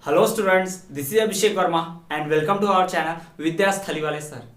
Hello students, this is Abhishek Verma and welcome to our channel विद्यास थलीवाले sir.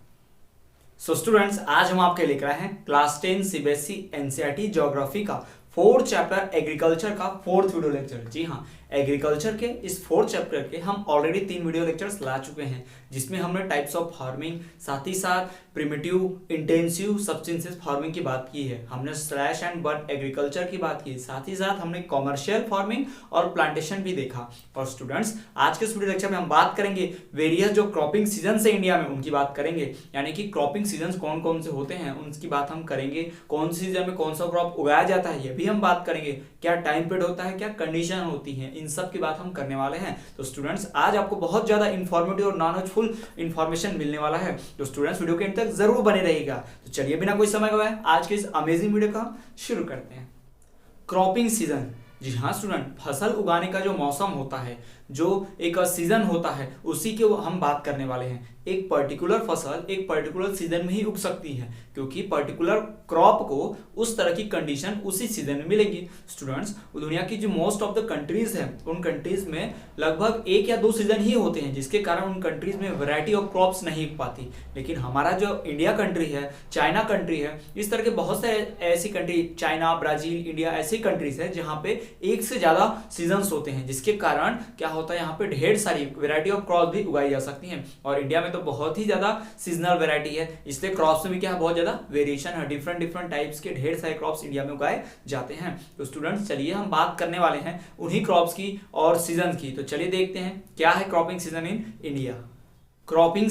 So students, आज हम आपके लेकर आए हैं क्लास 10 सीबीएसई एनसीईआरटी ज्योग्राफी का फोर्थ चैप्टर एग्रीकल्चर का फोर्थ वीडियो लेक्चर। जी हाँ, एग्रीकल्चर के इस फोर्थ चैप्टर के हम ऑलरेडी 3 वीडियो लेक्चर्स ला चुके हैं, जिसमें हमने टाइप्स ऑफ फार्मिंग, साथ ही साथ प्रिमिटिव इंटेंसिव सब्सटेंसेस फार्मिंग की बात की है, हमने स्लैश एंड बर्न एग्रीकल्चर की बात की, साथ ही साथ हमने कॉमर्शियल फार्मिंग और प्लांटेशन भी देखा। और स्टूडेंट्स, आज के इस वीडियो लेक्चर में हम बात करेंगे वेरियस जो क्रॉपिंग सीजन है इंडिया में, उनकी बात करेंगे, यानी कि क्रॉपिंग सीजन कौन कौन से होते हैं उनकी बात हम करेंगे, कौन सी सीजन में कौन सा क्रॉप उगाया जाता है ये भी हम बात करेंगे, क्या टाइम पीरियड होता है, क्या कंडीशन होती है, इन सब की बात हम करने वाले हैं। तो स्टूडेंट्स, आज आपको बहुत ज्यादा इंफॉर्मेटिव और नॉलेजफुल इंफॉर्मेशन मिलने वाला है, तो स्टूडेंट्स वीडियो के अंत तक जरूर बने रहिएगा। तो चलिए बिना कोई समय गवाए आज के इस अमेजिंग वीडियो का हम शुरू करते हैं। क्रॉपिंग सीजन, जी हाँ स्टूडेंट, फसल उगाने का जो मौसम होता है, जो एक सीजन होता है, उसी के हम बात करने वाले हैं। एक पर्टिकुलर फसल एक पर्टिकुलर सीजन में ही उग सकती है, क्योंकि पर्टिकुलर क्रॉप को उस तरह की कंडीशन उसी सीजन में मिलेगी। स्टूडेंट्स, दुनिया की जो मोस्ट ऑफ द कंट्रीज है, उन कंट्रीज में लगभग 1 या 2 सीजन ही होते हैं, जिसके कारण उन कंट्रीज में वैरायटी ऑफ क्रॉप्स नहीं उग पाती। लेकिन हमारा जो इंडिया कंट्री है, चाइना कंट्री है, इस तरह के बहुत सारे ऐसी कंट्री, चाइना, ब्राजील, इंडिया, ऐसी कंट्रीज है जहाँ पे 1 से ज्यादा सीजन होते हैं, जिसके कारण क्या होता है, यहाँ पे ढेर सारी वैरायटी ऑफ क्रॉप भी उगाई जा सकती हैं। और इंडिया में तो बहुत ही ज्यादा सीजनल वैरायटी है, इसलिए क्रॉप्स में भी क्या है, बहुत ज्यादा वेरिएशन है, डिफरेंट टाइप्स के ढेर सारे क्रॉप्स इंडिया में उगाए जाते हैं। तो स्टूडेंट्स, चलिए हम बात करने वाले हैं उन्हीं क्रॉप्स की और सीजन की। तो चलिए देखते हैं क्या है cropping season in India. Cropping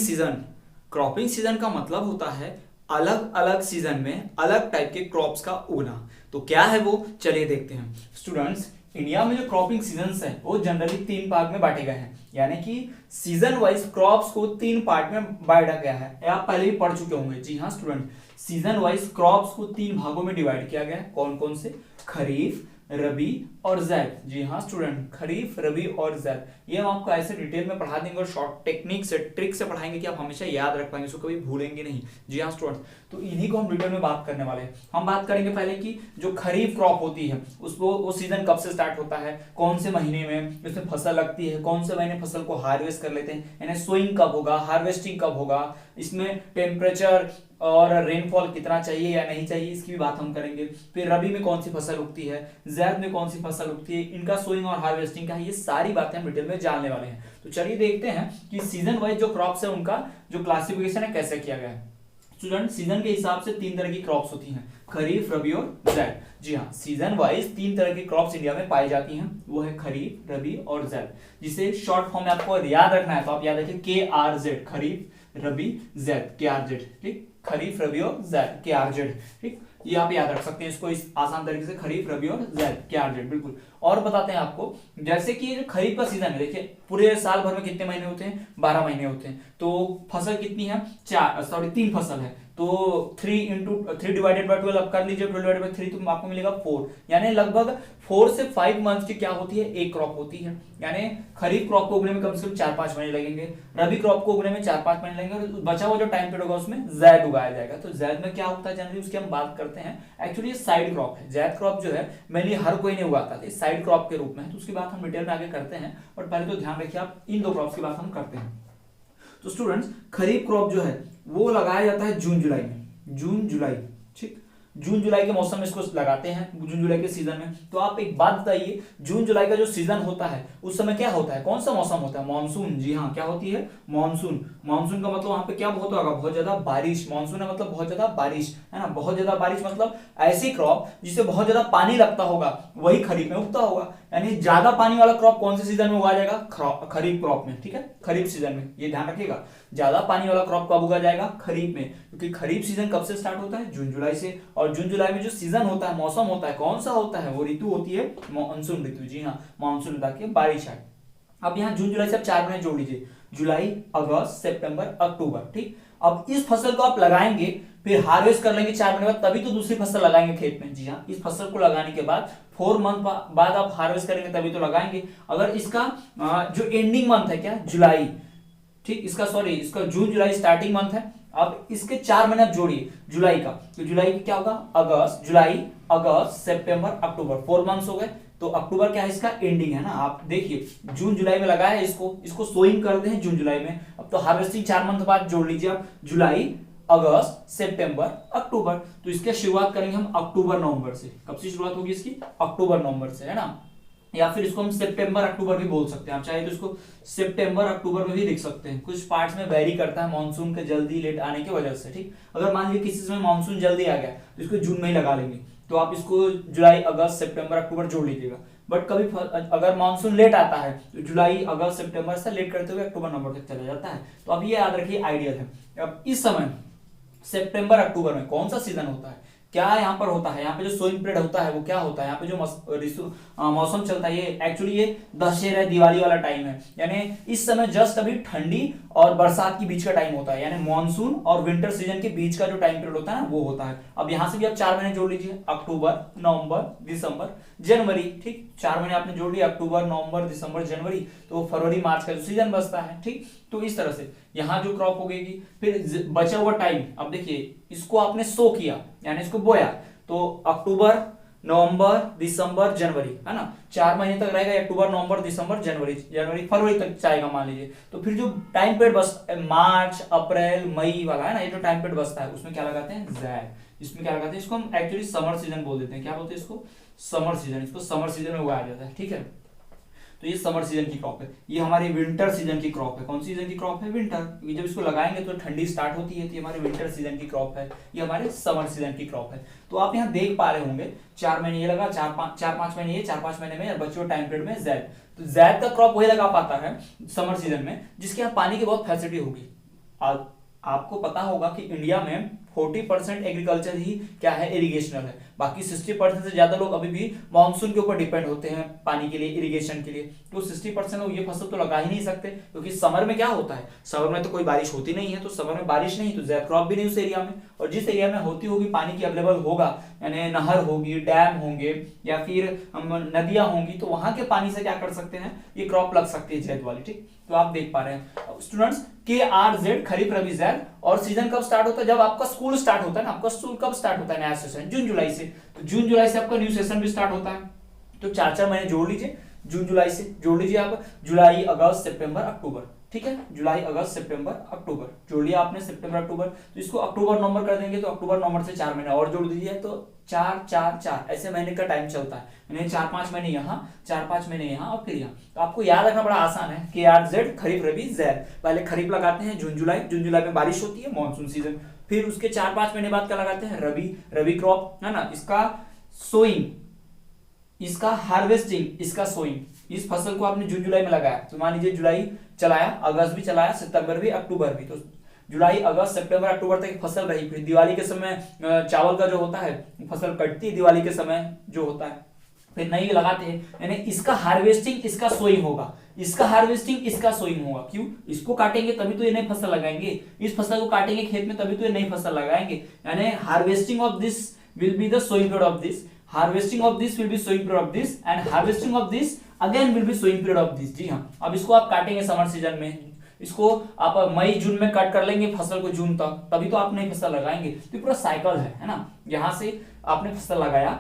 season का मतलब होता है अलग अलग सीजन में अलग टाइप के क्रॉप्स का उगना। तो क्या है वो, चलिए देखते हैं। स्टूडेंट्स, इंडिया में जो क्रॉपिंग सीजन्स हैं वो जनरली 3 पार्ट में बांटे गए हैं, यानी कि सीजन वाइज क्रॉप्स को 3 पार्ट में बांटा गया है। आप पहले भी पढ़ चुके होंगे। जी हाँ स्टूडेंट, सीजन वाइज क्रॉप्स को 3 भागों में डिवाइड किया गया है। कौन कौन से? खरीफ, रबी और ज़ैद। जी हाँ स्टूडेंट, खरीफ, रबी और ज़ैद, ये हम आपको ऐसे डिटेल में पढ़ा देंगे और शॉर्ट टेक्निक से, ट्रिक से पढ़ाएंगे कि आप हमेशा याद रख पाएंगे, इसको कभी भूलेंगे नहीं। जी हाँ स्टूडेंट, तो इन्हीं को हम डिटेल में बात करने वाले हैं। हम बात करेंगे पहले कि जो खरीफ क्रॉप होती है उसको, वो सीजन कब से स्टार्ट होता है, कौन से महीने में इसमें फसल लगती है, कौन से महीने फसल को हार्वेस्ट कर लेते हैं, यानी सोइंग कब होगा, हार्वेस्टिंग कब होगा, इसमें टेम्परेचर और रेनफॉल कितना चाहिए या नहीं चाहिए, इसकी भी बात हम करेंगे। फिर रबी में कौन सी फसल उगती है, ज़ैद में कौन सी फसल उगती है, इनका सोइंग और हार्वेस्टिंग का, ये सारी बातें हम डिटेल में जानने वाले हैं। तो चलिए देखते हैं कि सीजन वाइज जो क्रॉप्स है उनका जो क्लासिफिकेशन है कैसे किया गया है। स्टूडेंट, सीजन के हिसाब से 3 तरह की क्रॉप्स होती हैं, खरीफ, रबी और ज़ैद। जी हाँ, सीजन वाइज 3 तरह की क्रॉप्स इंडिया में पाई जाती हैं, वो है खरीफ, रबी और ज़ैद, जिसे शॉर्ट फॉर्म में आपको याद रखना है, तो आप याद रखिए KRZ, खरीफ, रबी, ज़ैद, KRZ। ठीक, खरीफ, रबी और ज़ैद, KRZ। ठीक, ये आप याद रख सकते हैं इसको इस आसान तरीके से, खरीफ, रबी और ज़ैद, KRZ। बिल्कुल। और बताते हैं आपको, जैसे कि जो खरीफ का सीजन है, देखिए पूरे साल भर में कितने महीने होते हैं, 12 महीने होते हैं। तो फसल कितनी है, 3 फसल है, तो 3 डिवाइडेड बाय 12 आप कर लीजिए, 12 डिवाइडेड बाय 3 तो आपको मिलेगा 4, यानी लगभग 4 से 5 मंथ्स की क्या होती है, एक क्रॉप होती है। यानी खरीफ क्रॉप को उगने में कम से कम 4-5 महीने लगेंगे, रबी क्रॉप को उगने में 4-5 महीने लगेंगे, और बचा हुआ जो टाइम पीरियड होगा उसमें ज़ैद उगाया जाएगा। तो ज़ैद में क्या होता है जनरली, उसकी हम बात करते हैं। एक्चुअली ये साइड क्रॉप है, ज़ैद क्रॉप जो है मेनली हर कोई नहीं उगाता है, साइड क्रॉप के रूप में है, तो उसकी बात हम डिटेल में आगे करते हैं। और पहले तो ध्यान रखिए आप, इन 2 क्रॉप्स की बात हम करते हैं। तो स्टूडेंट्स, खरीफ क्रॉप जो है वो लगाया जाता है जून जुलाई में, जून जुलाई। ठीक, जून जुलाई के मौसम में इसको लगाते हैं, जून जुलाई के सीजन में। तो आप एक बात बताइए, जून जुलाई का जो सीजन होता है उस समय क्या होता है, कौन सा मौसम होता है, मॉनसून। जी हाँ, क्या होती है, मॉनसून। मॉनसून का मतलब वहां पे क्या होता होगा, बहुत ज्यादा बारिश। मॉनसून है मतलब बहुत ज्यादा बारिश, है ना, बहुत ज्यादा बारिश मतलब ऐसी क्रॉप जिसे बहुत ज्यादा पानी लगता होगा, वही खरीफ में उगता होगा। यानी ज्यादा पानी वाला क्रॉप कौन से सीजन में उगाया जाएगा, खरीफ क्रॉप में। ठीक है, खरीफ सीजन में, ये ध्यान रखिएगा, ज्यादा पानी वाला क्रॉप कब उगाया जाएगा, खरीफ में, क्योंकि खरीफ सीजन कब से स्टार्ट होता है, जून जुलाई से। और जून जुलाई में जो सीजन होता है, मौसम होता है, कौन सा होता है, वो ऋतु होती है मानसून ऋतु। जी हाँ, मानसून ताकि बारिश आए। अब यहाँ जून जुलाई से आप 4 महीने जोड़ लीजिए, जुलाई, अगस्त, सितंबर, अक्टूबर। ठीक, अब इस फसल को आप लगाएंगे, फिर हार्वेस्ट कर लेंगे 4 महीने बाद, तभी तो दूसरी फसल लगाएंगे खेत में। जी हाँ, इस फसल को लगाने के बाद 4 मंथ बाद आप हार्वेस्ट करेंगे, तभी तो लगाएंगे। अगर इसका जो एंडिंग मंथ है क्या, जुलाई। ठीक, इसका जून जुलाई स्टार्टिंग मंथ है। अब इसके 4 महीने आप जोड़िए जुलाई का, तो जुलाई का क्या होगा, अगस्त, जुलाई, अगस्त, सितंबर, अक्टूबर, 4 मंथ्स हो गए। तो अक्टूबर क्या है, इसका एंडिंग है ना। आप देखिए जून जुलाई में लगा है, इसको सोइंग करते हैं जून जुलाई में। अब तो हार्वेस्टिंग 4 मंथ बाद जोड़ लीजिए आप, जुलाई अगस्त सितंबर अक्टूबर। तो इसकी शुरुआत करेंगे हम अक्टूबर नवंबर से। कब से शुरुआत होगी इसकी, अक्टूबर नवंबर से, है ना। या फिर इसको हम सितंबर अक्टूबर भी बोल सकते हैं, आप चाहे तो इसको सितंबर अक्टूबर में भी लिख सकते हैं। कुछ पार्ट्स में वेरी करता है मानसून के जल्दी लेट आने की वजह से, ठीक। अगर मान लीजिए किसी समय मानसून जल्दी आ गया तो इसको जून में ही लगा लेंगे, तो आप इसको जुलाई अगस्त सितंबर अक्टूबर जोड़ लीजिएगा। बट कभी अगर मानसून लेट आता है तो जुलाई अगस्त सितंबर से लेट करते हुए अक्टूबर नवंबर तक चला जाता है। तो अब ये याद रखिए आइडियल है। अब इस समय सितंबर अक्टूबर में कौन सा सीजन होता है, क्या यहाँ पर होता है, यहाँ पे जो सोइंग पीरियड होता है वो क्या होता है, यहाँ पे जो मौसम चलता है, ये एक्चुअली ये दशहरा दिवाली वाला टाइम है। यानी इस समय जस्ट अभी ठंडी और बरसात के बीच का टाइम होता है, यानी मानसून और विंटर सीजन के बीच का जो टाइम पीरियड होता है ना वो होता है। अब यहाँ से भी आप 4 महीने जोड़ लीजिए, अक्टूबर नवंबर दिसंबर जनवरी, ठीक। 4 महीने आपने जोड़ लिया, अक्टूबर नवंबर दिसंबर जनवरी, तो फरवरी मार्च का जो सीजन बचता है, ठीक। तो इस तरह से यहाँ जो क्रॉप उगेगी, फिर बचा हुआ टाइम, अब देखिए इसको आपने सो किया यानी इसको बोया, तो अक्टूबर नवंबर दिसंबर जनवरी, है ना, 4 महीने तक रहेगा। अक्टूबर नवंबर दिसंबर जनवरी फरवरी तक जाएगा मान लीजिए। तो फिर जो टाइम पीरियड बस मार्च अप्रैल मई वाला है ना, ये जो टाइम पीरियड बचता है उसमें क्या लगाते हैं, ज़ैड। इसमें क्या लगाते हैं, इसको हम एक्चुअली समर सीजन बोल देते हैं। क्या बोलते हैं इसको, समर सीजन। इसको समर सीजन में उगाया जाता है, ठीक है। तो ये समर सीजन की क्रॉप है। ये हमारी विंटर सीजन की क्रॉप है। कौन सी सीजन की क्रॉप है, विंटर, क्योंकि जब इसको लगाएंगे तो ठंडी स्टार्ट होती है, तो ये हमारी विंटर सीजन की क्रॉप है। ये हमारे समर सीजन की क्रॉप है। तो आप यहाँ देख पा रहे होंगे 4 महीने ये लगा, 4-5 महीने ये, 4-5 महीने में, और बच्चों टाइम पीरियड में ज़ैड। तो ज़ैड का क्रॉप वही लगा पाता है समर सीजन में जिसके यहाँ पानी की बहुत फैसिलिटी होगी। आपको पता होगा कि इंडिया में 40% एग्रीकल्चर ही क्या है, इरिगेशनल है। बाकी 60% से ज्यादा लोग अभी भी मानसून के ऊपर डिपेंड होते हैं पानी के लिए, इरिगेशन के लिए। तो 60% लोग ये फसल तो लगा ही नहीं सकते, क्योंकि समर में क्या होता है, समर में तो कोई बारिश होती नहीं है। तो समर में बारिश नहीं तो ज़ैद क्रॉप भी नहीं उस एरिया में। और जिस एरिया में होती होगी, पानी की अवेलेबल होगा, यानी नहर होगी, डैम होंगे या फिर नदियां होंगी, तो वहां के पानी से क्या कर सकते हैं, ये क्रॉप लग सकती है ज़ैद वाली, ठीक। तो आप देख पा रहे हैं स्टूडेंट्स, KRZ खरीफ रबी ज़ैद। और सीजन कब स्टार्ट होता है, जब आपका स्कूल स्टार्ट होता है ना। आपका स्कूल कब स्टार्ट होता है, नया सेशन, जून जुलाई से। तो जून जुलाई से आपका न्यू सेशन भी स्टार्ट होता है। तो 4-4 महीने जोड़ लीजिए, जून जुलाई से जोड़ लीजिए आप, जुलाई अगस्त सितंबर अक्टूबर, ठीक है। जुलाई अगस्त सितंबर अक्टूबर जोड़ लिया आपने, सितंबर अक्टूबर। तो इसको अक्टूबर नवंबर कर देंगे, तो अक्टूबर नवंबर से 4 महीने और जोड़ दीजिए, तो 4-4-4 ऐसे महीने का टाइम चलता है। यानी 4-5 महीने यहाँ, 4-5 महीने यहाँ और फिर यहाँ। तो आपको याद रखना बड़ा आसान है, KRZ खरीफ रबी ज़ैद। पहले खरीफ लगाते हैं जून जुलाई में बारिश होती है, मानसून सीजन। फिर उसके 4-5 महीने बाद क्या लगाते हैं, रबी क्रॉप, है ना। इसका सोइंग, इसका हार्वेस्टिंग, इसका सोइंग। इस फसल को आपने जून जुलाई में लगाया, तो मान लीजिए जुलाई चलाया, अगस्त भी चलाया, सितंबर भी, अक्टूबर भी। तो जुलाई अगस्त सितंबर अक्टूबर तक फसल रही। फिर दिवाली के समय चावल का जो होता है फसल कटती है, दिवाली के समय जो होता है, फिर नई लगाते हैं। यानी इसका हार्वेस्टिंग, इसका सोइंग होगा, इसका हार्वेस्टिंग, इसका सोइंग होगा। क्यों, इसको काटेंगे तभी तो ये नई फसल लगाएंगे, इस फसल को काटेंगे खेत में तभी तो ये नई फसल लगाएंगे। यानी harvesting of this will be the sowing period of this, harvesting of this will be sowing period of this, and harvesting of this again will be sowing period of this. जी हाँ, अब इसको आप काटेंगे समर सीजन में, इसको आप मई जून में कट कर लेंगे फसल को जून तक, तभी तो आप नई फसल लगाएंगे। तो पूरा साइकिल है ना। यहाँ से आपने फसल लगाया,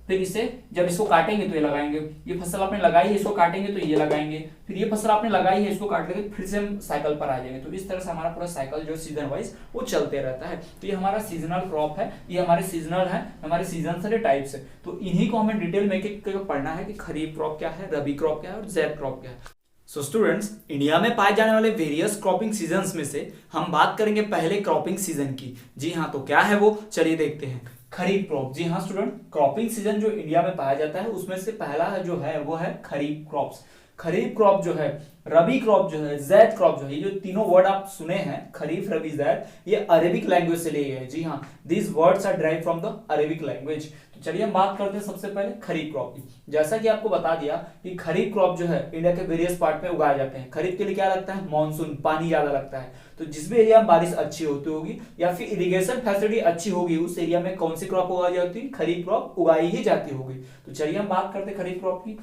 फिर इसे जब इसको काटेंगे तो ये लगाएंगे, ये फसल आपने लगाई है इसको काटेंगे तो ये लगाएंगे, फिर ये फसल आपने लगाई है इसको काट लेंगे, फिर से हम साइकिल पर आ जाएंगे। तो इस तरह से हमारा पूरा साइकिल जो सीजन वाइज वो चलते रहता है। तो ये हमारा सीजनल क्रॉप है, ये हमारे सीजनल है, हमारे सीजन से टाइप्स है। तो इन्हीं को हमें डिटेल में पढ़ना है कि खरीफ क्रॉप क्या है, रबी क्रॉप क्या है और ज़ैद क्रॉप क्या है। सो स्टूडेंट्स, इंडिया में पाए जाने वाले वेरियस क्रॉपिंग सीजन्स में से हम बात करेंगे पहले क्रॉपिंग सीजन की। जी हाँ, तो क्या है वो, चलिए देखते हैं। खरीफ क्रॉप। जी हाँ स्टूडेंट, क्रॉपिंग सीजन जो इंडिया में पाया जाता है उसमें से पहला जो है वो है खरीफ क्रॉप्स। खरीफ क्रॉप जो है, रबी क्रॉप जो है, ज़ैद क्रॉप जो है, ये जो तीनों वर्ड आप सुने हैं खरीफ रबी ज़ैद, ये अरेबिक लैंग्वेज से लिए गए। जी हाँ, these words are drive from the Arabic language. तो चलिए हम बात करते हैं सबसे पहले खरीफ क्रॉप की। जैसा कि आपको बता दिया कि खरीफ क्रॉप जो है इंडिया के वेरियस पार्ट में उगाए जाते हैं। खरीफ के लिए क्या लगता है, मानसून, पानी ज्यादा लगता है। तो जिस भी एरिया में बारिश अच्छी होती होगी या फिर इरिगेशन फैसिलिटी अच्छी होगी, उस एरिया में कौन सी क्रॉप उगाई जाती है, खरीफ क्रॉप उगाई ही जाती होगी। तो चलिए हम बात करते हैं खरीफ क्रॉप की।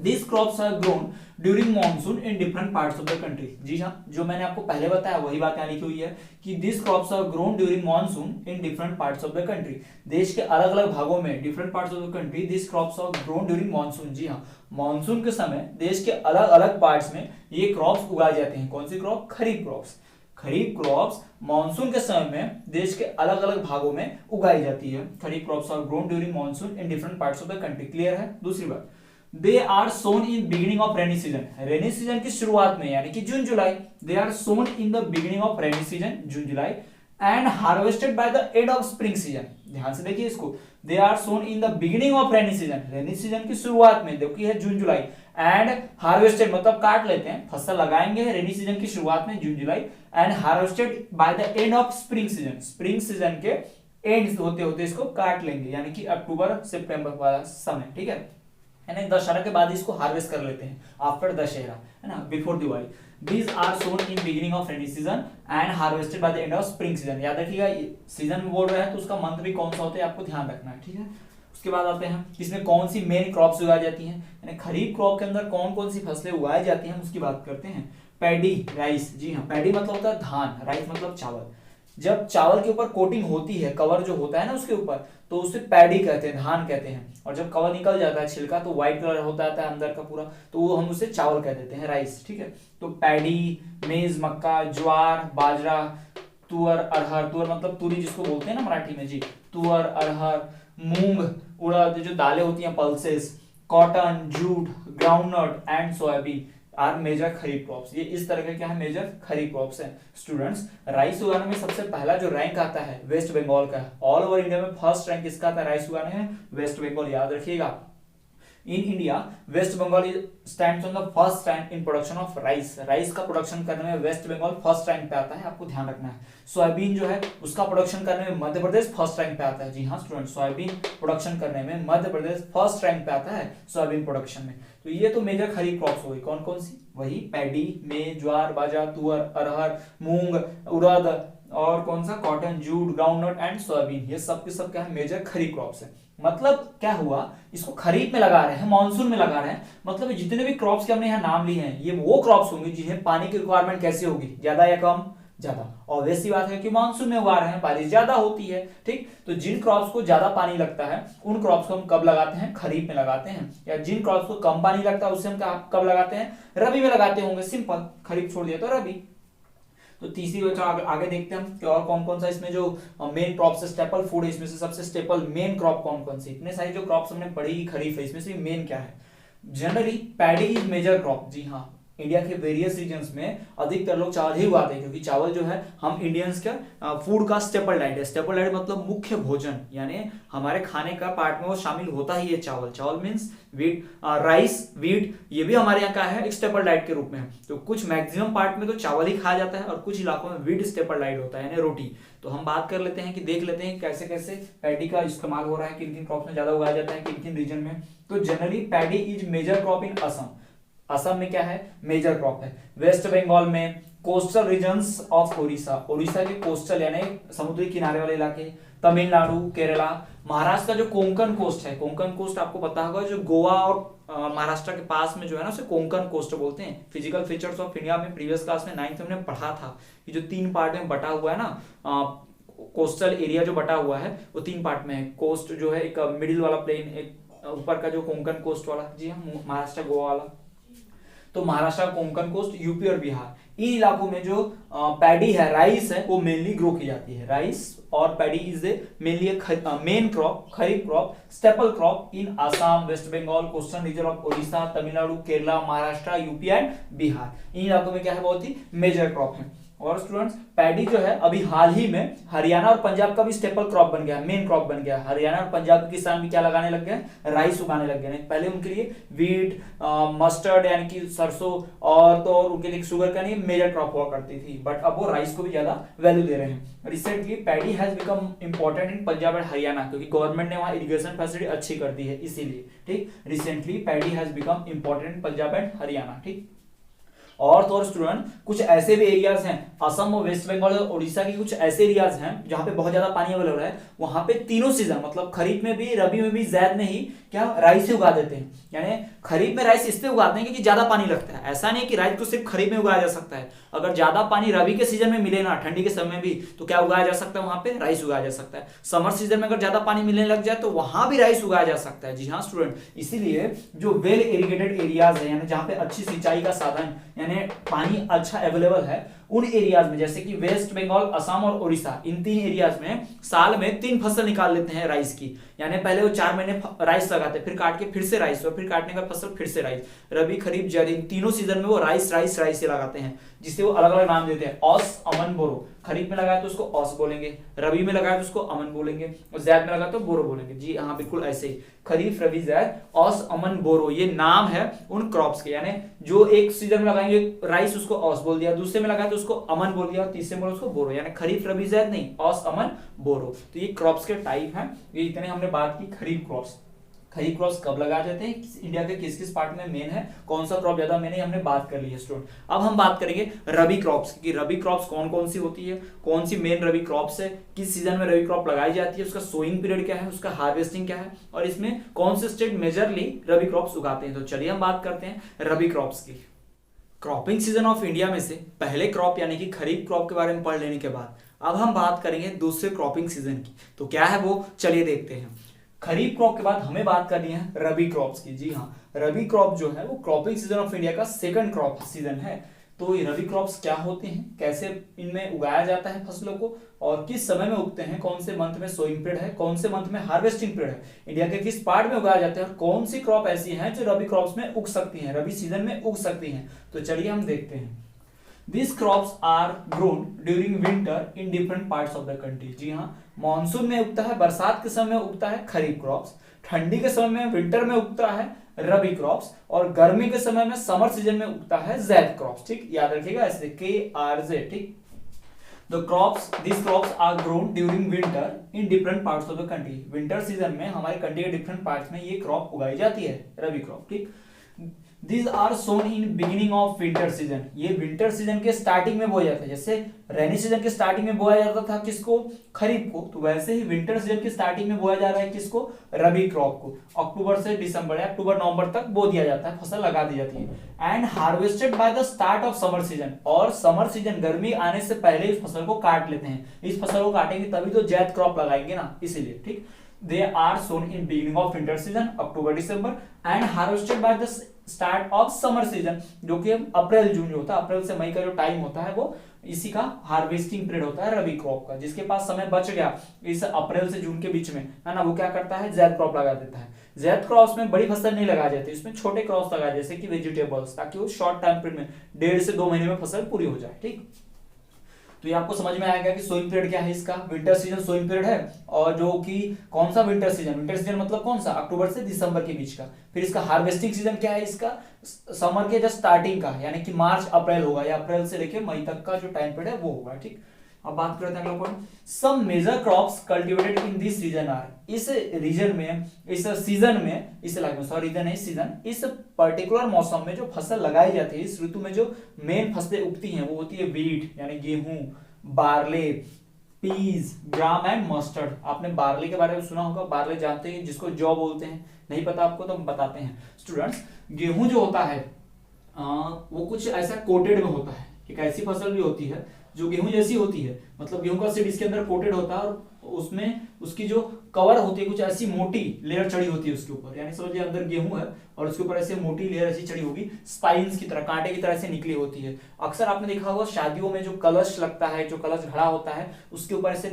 These crops are grown during monsoon in different parts of the country। जी हाँ, जो मैंने आपको पहले बताया वही बात यहाँ लिखी हुई है कि these crops are grown during monsoon in different parts of the country। देश के अलग अलग भागों में different parts of the country these crops are grown during monsoon। जी हाँ, मानसून के समय देश के अलग अलग पार्ट्स में ये क्रॉप्स उगाए जाते हैं। कौन सी क्रॉप? खरीफ क्रॉप्स। खरीफ क्रॉप्स मानसून के समय में देश के अलग अलग भागों में उगाई जाती है। Kharif crops are grown during monsoon in different parts of the country. Clear है? दूसरी बात, they are sown in beginning of rainy season. Rainy season की शुरुआत में यानी कि जून जुलाई। They are sown in the beginning of rainy season, June July, and harvested by the end of spring season. ध्यान से देखिए इसको, they are sown in the beginning of rainy season, rainy season की शुरुआत में, जो कि है जून जुलाई, एंड हार्वेस्टेड मतलब काट लेते हैं, फसल लगाएंगे रेनी सीजन की शुरुआत में जून जुलाई, and harvested by the end of spring season, spring season के एंड होते होते इसको काट लेंगे, यानी कि अक्टूबर सितंबर वाला समय। ठीक है, यानी दशहरा के बाद इसको हार्वेस्ट कर लेते हैं, आफ्टर दशहरा, है ना, before Diwali. These are sown in beginning of rainy season and harvested by the end of spring season। याद रखिएगा, सीजन में बोल रहे हैं तो उसका मंथ भी कौन सा होता है आपको ध्यान रखना है। ठीक है, उसके बाद आते हैं इसमें कौन सी मेन क्रॉप्स उगाई जाती हैं, यानी खरीफ क्रॉप के अंदर कौन कौन सी फसलें उगाई जाती हैं उसकी बात करते हैं। Paddy, rice. जी हाँ, पैडी मतलब होता है धान, राइस मतलब चावल। जब चावल के ऊपर कोटिंग होती है, कवर जो होता है ना उसके ऊपर, तो उसे पैडी कहते हैं, धान कहते हैं। और जब कवर निकल जाता है छिलका तो व्हाइट कलर होता है अंदर का पूरा, तो वो हम उसे चावल कह देते हैं, राइस। ठीक है, तो पैडी, मेज, मक्का, ज्वार, बाजरा, तुअर, अरहर। तुअर मतलब तुरी जिसको बोलते हैं ना मराठी में, जी, तुअर, अरहर, मूंग, उड़द, जो दालें होती हैं, pulses, cotton, jute, groundnut and soybean are major kharif crops. ये इस तरह के क्या है, मेजर खरीफ क्रॉप्स हैं। स्टूडेंट्स, राइस उगाने में सबसे पहला जो रैंक आता है वेस्ट बंगाल का है। ऑल ओवर इंडिया में फर्स्ट रैंक किसका आता है राइस उगाने में? वेस्ट बंगाल। याद रखिएगा, in India West Bengal stands on the first rank in production of rice. Rice का प्रोडक्शन करने में वेस्ट बंगाल फर्स्ट रैंक पे आता है, आपको ध्यान रखना है। सोयाबीन जो है उसका प्रोडक्शन करने में मध्य प्रदेश फर्स्ट रैंक पे आता है। जी हाँ स्टूडेंट, सोयाबीन प्रोडक्शन करने में मध्य प्रदेश फर्स्ट रैंक पे आता है सोयाबीन प्रोडक्शन में। तो ये तो मेजर खरीफ क्रॉप्स हो गई। कौन कौन सी? वही पैडी, में, ज्वार, बाजरा, तुअर, अरहर, मूंग, उड़द, और कौन सा? Cotton, jute, groundnut and soybean. ये सब के सब क्या है, मेजर खरीफ क्रॉप्स है। मतलब क्या हुआ, इसको खरीफ में लगा रहे हैं, मानसून में लगा रहे हैं, मतलब जितने भी क्रॉप्स के हमने यहाँ नाम लिए हैं ये वो क्रॉप्स होंगे जिन्हें पानी की रिक्वायरमेंट कैसी होगी, ज्यादा या कम? ज्यादा। ऑब्वियस सी बात है कि मानसून में उगा रहे हैं, बारिश ज्यादा होती है। ठीक, तो जिन क्रॉप्स को ज्यादा पानी लगता है उन क्रॉप्स को हम कब लगाते हैं? खरीफ में लगाते हैं। या जिन क्रॉप्स को कम पानी लगता है उससे हम कब लगाते हैं? रबी में लगाते होंगे। सिंपल, खरीफ छोड़ दिया तो रबी। तो तीसरी बच्चा आगे देखते हैं हम कि और कौन कौन सा इसमें जो मेन क्रॉप्स है, स्टेपल फूड है, इसमें से सबसे स्टेपल मेन क्रॉप कौन कौन सी? इतने सारी जो क्रॉप्स हमने पढ़ी खरीफ है, इसमें से मेन क्या है? Generally paddy is major crop. जी हाँ, इंडिया के वेरियस रीजन्स में अधिकतर लोग चावल ही उगाते हैं, क्योंकि चावल जो है हम इंडियंस का फूड का स्टेपल डाइट है। स्टेपल डाइट मतलब मुख्य भोजन, यानी हमारे खाने का पार्ट में वो शामिल होता ही है चावल। चावल मीन्स वीट, राइस, वीट, ये भी हमारे यहाँ का है एक स्टेपल डाइट के रूप में। तो कुछ मैक्सिमम पार्ट में तो चावल ही खाया जाता है और कुछ इलाकों में वीट स्टेपल डाइट होता है, यानी रोटी। तो हम बात कर लेते हैं कि देख लेते हैं कैसे कैसे पैडी का इस्तेमाल हो रहा है, किन किन क्रॉप्स में ज्यादा उगाया जाता है, किन किन रीजन में। तो generally paddy is major crop in Assam. Assam में क्या है? मेजर क्रॉप है। वेस्ट बंगाल में coastal regions of Odisha, Odisha के कोस्टल यानी समुद्री किनारे वाले इलाके, तमिलनाडु, केरला, महाराष्ट्र का जो कोंकण कोस्ट है, कोंकण कोस्ट आपको पता होगा, जो गोवा और महाराष्ट्र के पास में जो है ना उसे कोंकण कोस्ट बोलते हैं। फिजिकल फीचर्स ऑफ इंडिया में प्रीवियस क्लास में 9th में हमने पढ़ा था कि जो 3 पार्ट में बटा हुआ है ना, कोस्टल एरिया जो बटा हुआ है वो 3 पार्ट में है। कोस्ट जो है एक मिडिल वाला प्लेन, एक ऊपर का जो कोंकण कोस्ट वाला, जी हाँ, महाराष्ट्र गोवा वाला। तो महाराष्ट्र, कोंकण कोस्ट, यूपी और बिहार, इन इलाकों में जो पैडी है, राइस है, वो मेनली ग्रो की जाती है। राइस और paddy is mainly main crop, kharif crop, staple crop in Assam, West Bengal, coastal region of Odisha, Tamil Nadu, Kerala, Maharashtra, UP and Bihar. इन इलाकों में क्या है, बहुत ही मेजर क्रॉप है। और स्टूडेंट्स, पैडी जो है अभी हाल ही में हरियाणा और पंजाब का भी स्टेपल क्रॉप बन गया, मेन क्रॉप बन गया। हरियाणा और पंजाब के किसान भी क्या लगाने लग गए? राइस उगाने लग गए। पहले उनके लिए वीट, मस्टर्ड यानी कि सरसों, और तो और उनके लिए शुगर का नहीं मेजर क्रॉप हुआ करती थी, बट अब वो राइस को भी ज्यादा वैल्यू दे रहे हैं। Recently paddy has become important in Punjab and Haryana, क्योंकि गवर्नमेंट ने वहां इरिगेशन फैसिलिटी अच्छी कर दी है, इसीलिए। ठीक, recently paddy has become important in Punjab and Haryana. ठीक, और तो और स्टूडेंट कुछ ऐसे भी एरियाज हैं, असम और वेस्ट बंगाल और उड़ीसा की कुछ ऐसे एरियाज हैं जहां पे बहुत ज्यादा पानी अवेलेबल है, वहां पे तीनों सीजन मतलब खरीफ में भी रबी में भी जैद में ही क्या राइस ही उगा देते हैं। यानी खरीफ में राइस इसलिए उगाते हैं क्योंकि ज्यादा पानी लगता है। ऐसा नहीं है कि राइस को सिर्फ खरीफ में उगाया जा सकता है, अगर ज्यादा पानी रबी के सीजन में मिले ना, ठंडी के समय में भी, तो क्या उगाया जा सकता है, वहां पे राइस उगाया जा सकता है। समर सीजन में अगर ज्यादा पानी मिलने लग जाए तो वहां भी राइस उगाया जा सकता है। जी हाँ स्टूडेंट, इसीलिए जो वेल इरिगेटेड एरियाज है यानी जहां पे अच्छी सिंचाई का साधन यानी पानी अच्छा अवेलेबल है, उन एरियाज में जैसे कि वेस्ट बंगाल, असम और उड़ीसा, इन तीन एरियाज में साल में 3 फसल निकाल लेते हैं राइस की। यानी पहले वो 4 महीने राइस लगाते हैं, फिर काट के फिर से राइस, और फिर काटने का फसल फिर से राइस। रबी, खरीफ, जायद, इन तीनों सीजन में वो राइस राइस राइस ही लगाते हैं, जिससे वो अलग अलग नाम देते हैं। औस, अमन, बोरो। खरीफ में लगाया तो उसको औस बोलेंगे, रबी में लगाया तो उसको अमन बोलेंगे, और जैद में लगाया तो बोरो बोलेंगे। जी हाँ, बिल्कुल ऐसे ही खरीफ, रबी, जैद, औस, अमन, बोरो, ये नाम है उन क्रॉप्स के। यानी जो एक सीजन में लगाएंगे राइस उसको औस बोल दिया, दूसरे में लगाया तो उसको अमन बोल दिया, और तीसरे में उसको बोरो। यानी खरीफ, रबी, जैद नहीं, औस, अमन, बोरो। तो ये क्रॉप्स के टाइप हैं। ये इतने हमने बात की खरीफ क्रॉप्स। खरीफ क्रॉप्स कब लगाए जाते हैं, इंडिया के किस किस पार्ट में मेन है, कौन सा क्रॉप ज्यादा मेन है, हमने बात कर ली है स्टूडेंट। अब हम बात करेंगे रबी क्रॉप्स की। रबी क्रॉप्स कौन कौन सी होती है, कौन सी मेन रबी क्रॉप्स है, किस सीजन में रबी क्रॉप लगाई जाती है, उसका सोइंग पीरियड क्या है, उसका हार्वेस्टिंग क्या है, और इसमें कौन से स्टेट मेजरली रबी क्रॉप्स उगाते हैं। तो चलिए हम बात करते हैं रबी क्रॉप्स की। क्रॉपिंग सीजन ऑफ इंडिया में से पहले क्रॉप यानी कि खरीफ क्रॉप के बारे में पढ़ लेने के बाद अब हम बात करेंगे दूसरे क्रॉपिंग सीजन की। तो क्या है वो, चलिए देखते हैं। खरीफ क्रॉप के बाद हमें बात करनी है रबी क्रॉप्स की। जी हाँ, रबी क्रॉप जो है वो क्रॉपिंग सीजन ऑफ इंडिया का सेकंड क्रॉप सीजन है। तो ये रबी क्रॉप्स क्या होते हैं, कैसे इनमें उगाया जाता है फसलों को, और किस समय में उगते हैं, कौन से मंथ में सोइंग पीरियड है, कौन से मंथ में हार्वेस्टिंग पीरियड है, इंडिया के किस पार्ट में उगाया जाता है, और कौन सी क्रॉप ऐसी है जो रबी क्रॉप्स में उग सकती है, रबी सीजन में उग सकती है। तो चलिए हम देखते हैं। These crops are grown during winter in different parts of the country। जी हाँ, मानसून में उगता है, बरसात के समय में उगता है खरीफ क्रॉप्स, ठंडी के समय में विंटर में उगता है रबी क्रॉप्स, और गर्मी के समय में समर सीजन में उगता है जैद क्रॉप्स। ठीक, याद रखिएगा ऐसे KRZ। ठीक, The crops, these crops are grown during winter in different parts of the country। Winter season में हमारे कंट्री के डिफरेंट पार्ट्स में ये क्रॉप उगाई जाती है, रबी क्रॉप। ठीक, These are sown in beginning of winter season। ये विंटर सीजन के स्टार्टिंग में बोया जाता है। जैसे रेनी सीजन के स्टार्टिंग में बोया जाता था किसको, खरीफ को, तो वैसे ही विंटर सीजन के स्टार्टिंग में बोया जा रहा है किसको, रबी क्रॉप को। अक्टूबर से दिसंबर या अक्टूबर नवंबर तक बो दिया जाता है, फसल लगा दी जाती है। And harvested by the start of summer season. और समर सीजन गर्मी आने से पहले इस फसल को काट लेते हैं। इस फसल को काटेंगे तभी तो जैद क्रॉप लगाएंगे ना, इसीलिए। ठीक, they are sown in beginning of winter season October December, and harvested by the start of summer season, जो कि अप्रैल जून जो होता है, अप्रैल से मई का जो टाइम होता है वो इसी का हार्वेस्टिंग पीरियड होता है रबी क्रॉप का। जिसके पास समय बच गया इस अप्रैल से जून के बीच में, है ना, वो क्या करता है, जैद क्रॉप लगा देता है। जैद क्रॉप्स में बड़ी फसल नहीं लगाई जाती, इसमें छोटे क्रॉप्स लगाए जैसे कि वेजिटेबल्स, ताकि वो शॉर्ट टाइम पीरियड में 1.5 से 2 महीने में फसल पूरी हो जाए। ठीक, तो ये आपको समझ में आएगा कि सोइंग पीरियड क्या है इसका। विंटर सीजन सोइंग पीरियड है, और जो कि कौन सा विंटर सीजन, विंटर सीजन मतलब कौन सा, अक्टूबर से दिसंबर के बीच का। फिर इसका हार्वेस्टिंग सीजन क्या है इसका, समर के जस्ट स्टार्टिंग का, यानी कि मार्च अप्रैल होगा, या अप्रैल से लेकर मई तक का जो टाइम पीरियड है वो होगा। ठीक, अब बात करते हैं अगला point. Some major crops cultivated in this region are. इस रीजन में, इस सीजन में, इस इलाके में, सॉरी रीजन है सीजन, इस पर्टिकुलर मौसम में जो फसल लगाई जाती है, इस ऋतु में जो मेन फसलें उगती हैं वो होती है वीट यानी गेहूं, barley, peas, gram and mustard. आपने बार्ले के बारे में सुना होगा, बार्ले जानते हैं जिसको जौ बोलते हैं, नहीं पता आपको तो हम बताते हैं स्टूडेंट्स। गेहूं जो होता है वो कुछ ऐसा कोटेड में होता है। एक ऐसी फसल भी होती है जो गेहूं जैसी होती है, मतलब गेहूं का सीड इसके अंदर कोटेड होता है, और उसमें उसकी जो कवर होती है कुछ ऐसी मोटी लेयर चढ़ी होती है उसके ऊपर, यानी समझिए अंदर गेहूं है और उसके ऊपर ऐसे मोटी लेयर ऐसी चढ़ी होगी, स्पाइन्स की तरह, कांटे की तरह से निकली होती है। अक्सर आपने देखा होगा शादियों में जो कलश लगता है, जो कलश घड़ा होता है, उसके ऊपर ऐसे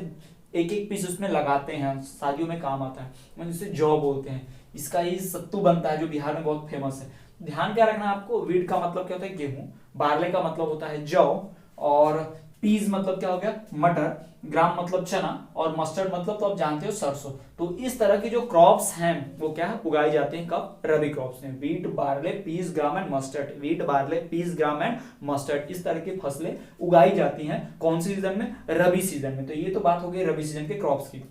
एक एक पीस उसमें लगाते हैं, शादियों में काम आता है, जिसे जौ बोलते हैं। इसका ही सत्तू बनता है जो बिहार में बहुत फेमस है। ध्यान क्या रखना आपको, वीट का मतलब क्या होता है, गेहूं, बार्ले का मतलब होता है जौ, और पीज मतलब क्या हो गया, मटर, ग्राम मतलब चना, और मस्टर्ड मतलब तो आप जानते हो सरसों। तो इस तरह की जो क्रॉप्स हैं वो क्या है, उगाई जाती हैं कब, रबी क्रॉप्स में। Wheat, barley, peas, gram and mustard. Wheat, barley, peas, gram and mustard, इस तरह की फसलें उगाई जाती हैं कौन सी सीजन में, रबी सीजन में। तो ये तो बात हो गई रबी सीजन के क्रॉप्स की।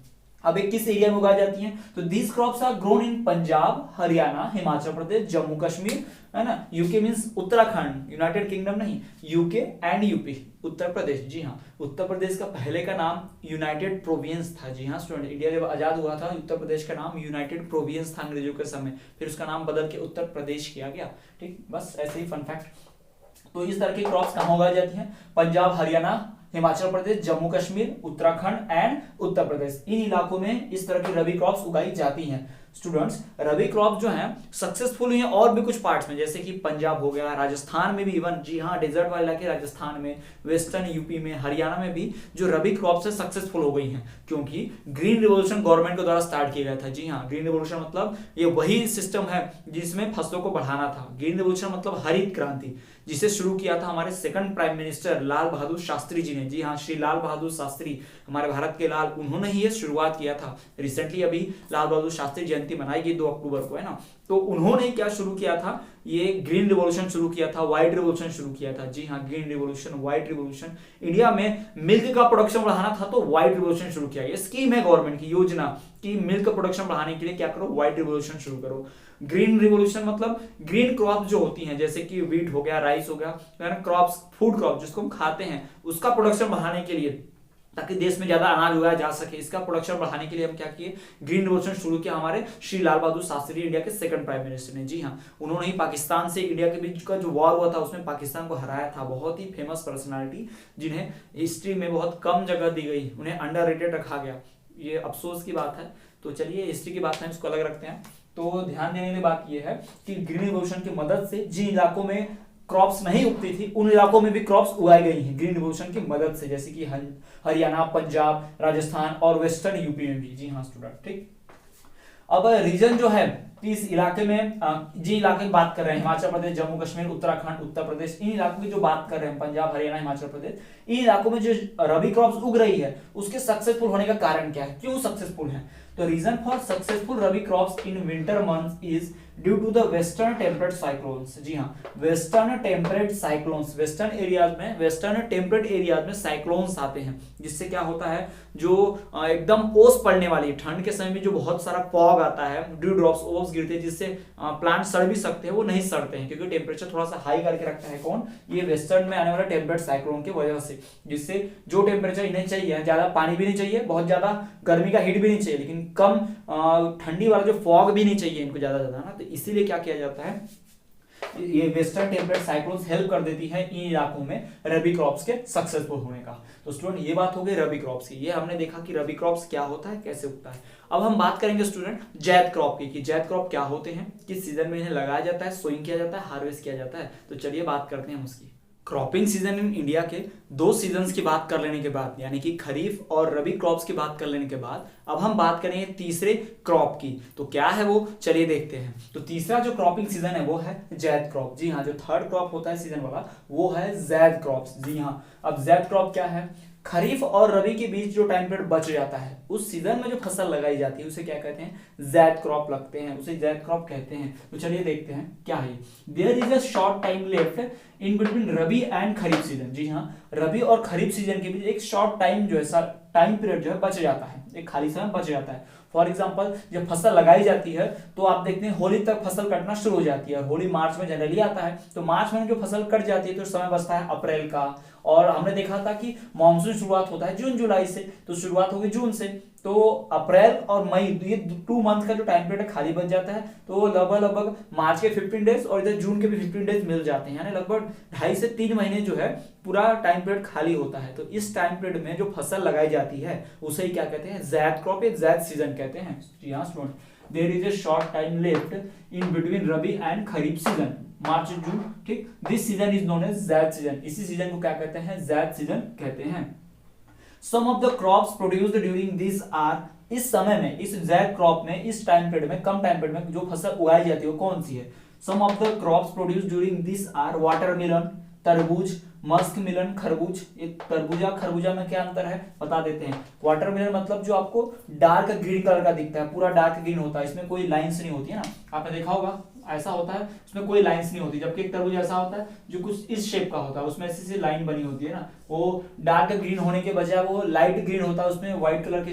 अब एक किस एरिया में उगाई जाती हैं, तो these crops are grown in Punjab, Haryana, Himachal Pradesh, Jammu Kashmir, है ना, UK means Uttarakhand, United Kingdom नहीं, UK and UP, Uttar Pradesh. जी हाँ, उत्तर प्रदेश का पहले का नाम यूनाइटेड प्रोविंस था। जी हाँ स्टूडेंट, इंडिया जब आजाद हुआ था उत्तर प्रदेश का नाम यूनाइटेड प्रोविंस था अंग्रेजों के समय, फिर उसका नाम बदल के उत्तर प्रदेश किया गया। ठीक, बस ऐसे ही फन फैक्ट। तो इस तरह की क्रॉप्स कहाँ उगाई जाती हैं, पंजाब, हरियाणा, हिमाचल प्रदेश, जम्मू कश्मीर, उत्तराखंड एंड उत्तर प्रदेश, इन इलाकों में इस तरह की रबी क्रॉप्स उगाई जाती हैं। स्टूडेंट्स, रबी क्रॉप जो है सक्सेसफुल हुई है और भी कुछ पार्ट्स में, जैसे कि पंजाब हो गया, राजस्थान में भी इवन, जी हाँ, डेजर्ट वाले इलाके राजस्थान में, वेस्टर्न यूपी में, हरियाणा में भी जो रबी क्रॉप्स है सक्सेसफुल हो गई हैं, क्योंकि ग्रीन रिवोल्यूशन गवर्नमेंट के द्वारा स्टार्ट किया गया था। जी हाँ, ग्रीन रिवोल्यूशन मतलब ये वही सिस्टम है जिसमें फसलों को बढ़ाना था। ग्रीन रिवोल्यूशन मतलब हरित क्रांति, जिसे शुरू किया था हमारे second prime minister Lal Bahadur Shastri ji ने। जी हाँ, श्री लाल बहादुर शास्त्री, हमारे भारत के लाल, उन्होंने ही ये शुरुआत किया था। रिसेंटली अभी लाल बहादुर शास्त्री जयंती मनाई गई 2 अक्टूबर को, है ना, तो उन्होंने क्या शुरू किया था, ये ग्रीन रिवोल्यूशन शुरू किया था, व्हाइट रिवोल्यूशन शुरू किया था। जी हाँ, green revolution, white revolution. India में मिल्क का प्रोडक्शन बढ़ाना था तो व्हाइट रिवोल्यूशन शुरू किया। ये स्कीम है गवर्नमेंट की, योजना कि मिल्क प्रोडक्शन बढ़ाने के लिए क्या करो, व्हाइट रिवोल्यूशन शुरू करो। ग्रीन रिवोल्यूशन मतलब ग्रीन क्रॉप जो होती हैं, जैसे कि व्हीट हो गया, राइस हो गया, क्रॉप्स, फूड क्रॉप जिसको हम खाते हैं, उसका प्रोडक्शन बढ़ाने के लिए, ताकि देश में ज्यादा अनाज उगाया जा सके, इसका प्रोडक्शन बढ़ाने के लिए हम क्या किए, ग्रीन रिवोल्यूशन शुरू किया हमारे श्री लाल बहादुर शास्त्री, इंडिया के सेकंड प्राइम मिनिस्टर ने। जी हाँ, उन्होंने ही पाकिस्तान से इंडिया के बीच का जो वॉर हुआ था उसमें पाकिस्तान को हराया था। बहुत ही फेमस पर्सनालिटी, जिन्हें हिस्ट्री में बहुत कम जगह दी गई, उन्हें अंडररेटेड रखा गया, ये अफसोस की बात है। तो चलिए, हिस्ट्री की बात है, इसको अलग रखते हैं। तो ध्यान देने की बात यह है कि ग्रीन रिवोल्यूशन की मदद से जिन इलाकों में क्रॉप्स नहीं उगती थी उन इलाकों में भी क्रॉप्स उगाई गई हैं ग्रीन रिवोल्यूशन की मदद से, जैसे कि हरियाणा, पंजाब, राजस्थान और वेस्टर्न यूपी में भी। जी हाँ स्टूडेंट, ठीक। अब रीजन जो है इस इलाके में, जिन इलाके की बात कर रहे हैं, हिमाचल प्रदेश, जम्मू कश्मीर, उत्तराखंड, उत्तर प्रदेश, इन इलाकों की जो बात कर रहे हैं, पंजाब, हरियाणा, हिमाचल प्रदेश, इन इलाकों में जो रबी क्रॉप्स उग रही है उसके सक्सेसफुल होने का कारण क्या है, क्यों सक्सेसफुल है। तो reason for successful rabi crops in winter months is due to the western temperate cyclones. जी हाँ, western temperate cyclones, western areas में, वेस्टर्न टेम्परेट एरियाज में साइक्लोन्स आते हैं, जिससे क्या होता है, जो एकदम ओस पड़ने वाली ठंड के समय में जो बहुत सारा फॉग आता है, ड्यू ड्रॉप्स, ओस गिरते हैं, जिससे प्लांट सड़ भी सकते हैं, वो नहीं सड़ते हैं क्योंकि टेम्परेचर थोड़ा सा हाई करके रखता है कौन, ये वेस्टर्न में आने वाला टेम्परेट साइक्लोन की वजह से, जिससे जो टेम्परेचर इन्हें चाहिए, ज्यादा पानी भी नहीं चाहिए, बहुत ज्यादा गर्मी का हीट भी नहीं चाहिए, लेकिन कम ठंडी वाला जो फॉग भी नहीं चाहिए इनको ज्यादा ना, तो इसीलिए क्या किया जाता है, ये वेस्टर्न टेम्परेट साइक्लोन्स हेल्प कर देती है इन इलाकों में रबी क्रॉप्स के सक्सेसफुल होने का। तो स्टूडेंट, ये बात हो गई रबी क्रॉप्स की, ये हमने देखा कि रबी क्रॉप्स क्या होता है, कैसे उगता है। अब हम बात करेंगे स्टूडेंट जैद क्रॉप की, कि जैद क्रॉप क्या होते हैं, किस सीजन में इन्हें लगाया जाता है, सोइंग किया जाता है, हार्वेस्ट किया जाता है। तो चलिए बात करते हैं हम उसकी। क्रॉपिंग सीजन इन इंडिया के 2 सीजन्स की बात कर लेने के बाद, यानी कि खरीफ और रबी क्रॉप्स की बात कर लेने के बाद, अब हम बात करेंगे तीसरे क्रॉप की। तो क्या है वो, चलिए देखते हैं। तो तीसरा जो क्रॉपिंग सीजन है वो है जैद क्रॉप। जी हाँ, जो थर्ड क्रॉप होता है सीजन वाला वो है जैद क्रॉप्स। जी हाँ, अब जैद क्रॉप क्या है, खरीफ और रबी के बीच जो टाइम पीरियड बच जाता है, उस सीजन में जो फसल लगाई जाती है उसे क्या कहते हैं, जैद क्रॉप लगते हैं, उसे जैद क्रॉप कहते हैं। तो चलिए देखते हैं क्या है। There is a short time left in between rabi and kharif season. जी हाँ, रबी और खरीफ सीजन के बीच एक शॉर्ट टाइम जो है, टाइम पीरियड जो है बच जाता है, एक खाली समय बच जाता है। फॉर एग्जाम्पल, जब फसल लगाई जाती है तो आप देखते हैं होली तक फसल कटना शुरू हो जाती है, और होली मार्च में जनरली आता है, तो मार्च में जो फसल कट जाती है तो समय बचता है अप्रैल का। और हमने देखा था कि मानसून शुरुआत होता है जून जुलाई से, तो शुरुआत होगी जून से, तो अप्रैल और मई, ये 2 मंथ का जो टाइम पीरियड खाली बच जाता है, तो लगभग मार्च के 15 डेज और इधर जून के भी 15 डेज मिल जाते हैं, यानी लगभग 2.5 से 3 महीने जो है पूरा टाइम पीरियड खाली होता है। तो इस टाइम पीरियड में जो फसल लगाई जाती है उसे ही क्या कहते हैं, जैद क्रॉप या जैद सीजन कहते हैं। यहाँ student, there is a short time left in between rabi and kharif season, March June, ठीक। This season is known as zaid season, इसी सीजन को क्या कहते हैं, जैद सीजन कहते हैं। Some of the crops produced during this are, इस समय में, इस जैद क्रॉप में, इस टाइम पीरियड में, कम टाइम पीरियड में जो फसल उगाई जाती है वो कौन सी है। Some of the crops produced during this are watermelon, तरबूज, मस्क मिलन, खरबूज। ये तरबूजा खरबूजा में क्या अंतर है बता देते हैं। वाटरमेलन मतलब जो आपको डार्क ग्रीन कलर का दिखता है, पूरा डार्क ग्रीन होता है, इसमें कोई लाइंस नहीं होती है ना, आपने देखा होगा ऐसा होता है, उसमें कोई लाइंस नहीं होती, जबकि एक तरबूज ऐसा होता है जो कुछ इस शेप का होता है, उसमें ऐसी सी लाइन बनी होती है ना, वो डार्क ग्रीन होने के बजाय वो लाइट ग्रीन होता है, उसमें व्हाइट कलर के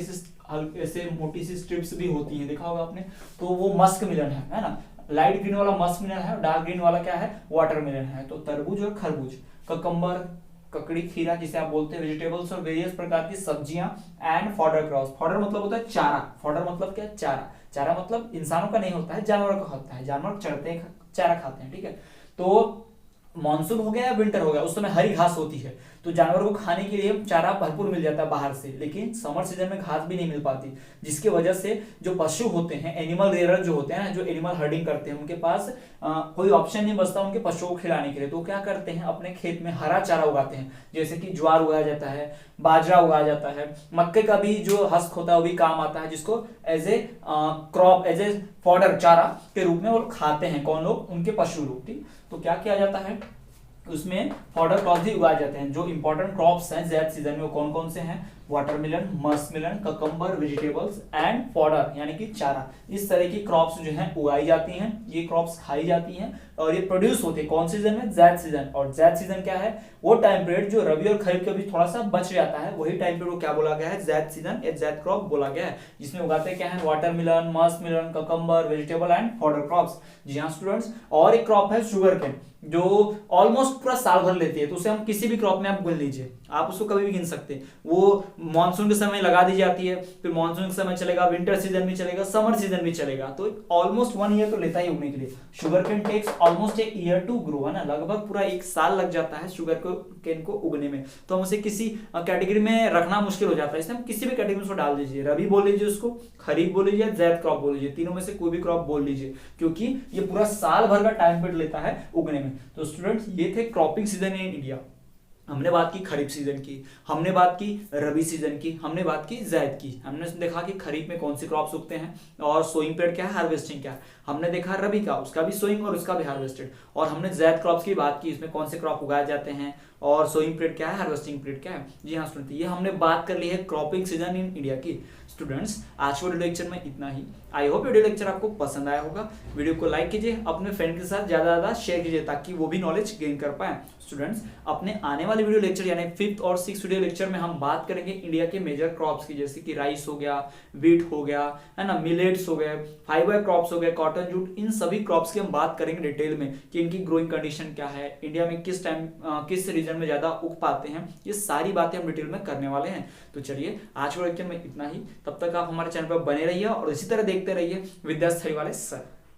हल्के से मोटी सी स्ट्रिप्स भी होती हैं, देखा होगा आपने, तो वो मस्क मिलन है ना। लाइट ग्रीन वाला मस्क मिलन है, डार्क ग्रीन वाला क्या है, वाटर मिलन है। तो तरबूज और खरबूज, ककम्बर, ककड़ी, खीरा जिसे आप बोलते हैं, वेजिटेबल्स और वेरियस प्रकार की सब्जियां, एंड फॉडर क्रॉप्स। फॉडर मतलब होता है चारा, फॉडर मतलब क्या, चारा। चारा मतलब इंसानों का नहीं होता है, जानवरों का होता है, जानवर चढ़ते हैं, चारा खाते हैं, ठीक है। तो मानसून हो गया या विंटर हो गया, उस समय हरी घास होती है, तो जानवरों को खाने के लिए चारा भरपूर मिल जाता है बाहर से, लेकिन समर सीजन में घास भी नहीं मिल पाती, जिसकी वजह से जो पशु होते हैं, एनिमल रेयरर जो होते हैं ना, जो एनिमल हर्डिंग करते हैं, उनके पास कोई ऑप्शन नहीं बचता उनके पशुओं को खिलाने के लिए। तो क्या करते हैं, अपने खेत में हरा चारा उगाते हैं, जैसे कि ज्वार उगाया जाता है, बाजरा उगाया जाता है, मक्के का भी जो हस्क होता है वो भी काम आता है, जिसको as a crop, as a fodder, चारा के रूप में वो खाते हैं। कौन लोग, उनके पशु लोग, ठीक। तो क्या किया जाता है, उसमें फॉडर क्रॉप्स भी उगाए जाते हैं। जो इंपॉर्टेंट क्रॉप्स हैं ज़ैद सीजन में वो कौन कौन से हैं, watermelon, muskmelon, cucumber, vegetables and fodder यानी कि चारा। इस तरह की क्रॉप्स जो हैं उगाई जाती हैं, ये क्रॉप्स खाई जाती हैं और ये प्रोड्यूस होते हैं कौन सीजन में, ज़ैद सीजन। और ज़ैद सीजन क्या है, वो टाइम पीरियड जो रबी और खरीफ के बीच थोड़ा सा बच जाता है, वही टाइम पीरियड को क्या बोला गया है, ज़ैद सीजन या ज़ैद क्रॉप बोला गया है, जिसमें उगाते क्या है, watermelon, muskmelon, cucumber, vegetable and fodder crops. जी हाँ स्टूडेंट्स, और एक क्रॉप है शुगर केन, जो ऑलमोस्ट पूरा साल भर लेती है, तो उसे हम किसी भी क्रॉप में आप गिन लीजिए, आप उसको कभी भी गिन सकते हैं। वो मानसून के समय लगा दी जाती है, फिर मानसून के समय चलेगा, विंटर सीजन भी चलेगा, समर सीजन भी चलेगा, तो ऑलमोस्ट 1 ईयर तो लेता ही उगने के लिए। Sugar cane takes almost a year to grow, है ना, लगभग पूरा 1 साल लग जाता है शुगर केन को उगने में। तो हम उसे किसी कैटेगरी में रखना मुश्किल हो जाता है, इसलिए हम किसी भी कैटेगरी में उसको डाल दीजिए, रबी बोल लीजिए उसको, खरीफ बोल लीजिए, ज़ैद क्रॉप बोल लीजिए, तीनों में से कोई भी क्रॉप बोल लीजिए, क्योंकि ये पूरा साल भर का टाइम पीरियड लेता है उगने में। तो स्टूडेंट्स ये थे क्रॉपिंग सीजन इन इंडिया। हमने बात की खरीफ सीजन की, हमने बात की रबी सीजन की, हमने बात की ज़ैद की। हमने देखा कि खरीफ में कौन सी क्रॉप्स उगते हैं और सोइंग पीरियड क्या है, हार्वेस्टिंग क्या है। हमने देखा रबी का, उसका भी सोइंग और उसका भी हार्वेस्टेड। और हमने ज़ैद क्रॉप्स की बात की, इसमें कौन से क्रॉप उगाए जाते हैं और सोइंग पीरियड क्या है, हार्वेस्टिंग पीरियड क्या है। जी हाँ स्टूडेंट, ये हमने बात कर ली है क्रॉपिंग सीजन इन इंडिया की। स्टूडेंट्स आज के वीडियो लेक्चर में इतना ही। आई होप वीडियो लेक्चर आपको पसंद आया होगा। वीडियो को लाइक कीजिए, अपने फ्रेंड के साथ ज़्यादा शेयर कीजिए, ताकि वो भी नॉलेज गेन कर पाए। स्टूडेंट्स अपने आने वाले वीडियो लेक्चर यानी 5th और 6th वीडियो लेक्चर में हम बात करेंगे इंडिया के मेजर क्रॉप्स की, जैसे कि राइस हो गया, वीट हो गया, है ना, मिलेट्स हो गए, फाइबर क्रॉप्स हो गए, कॉटन, जूट, इन सभी क्रॉप्स की हम बात करेंगे डिटेल में कि इनकी ग्रोइंग कंडीशन क्या है, इंडिया में किस टाइम किस रीजन में ज्यादा उग पाते हैं, ये सारी बातें हम डिटेल में करने वाले हैं। तो चलिए आज के लेक्चर में इतना ही, तब तक आप हमारे चैनल पर बने रहिए और इसी तरह देखते रहिए विद्यास्थली वाले सर।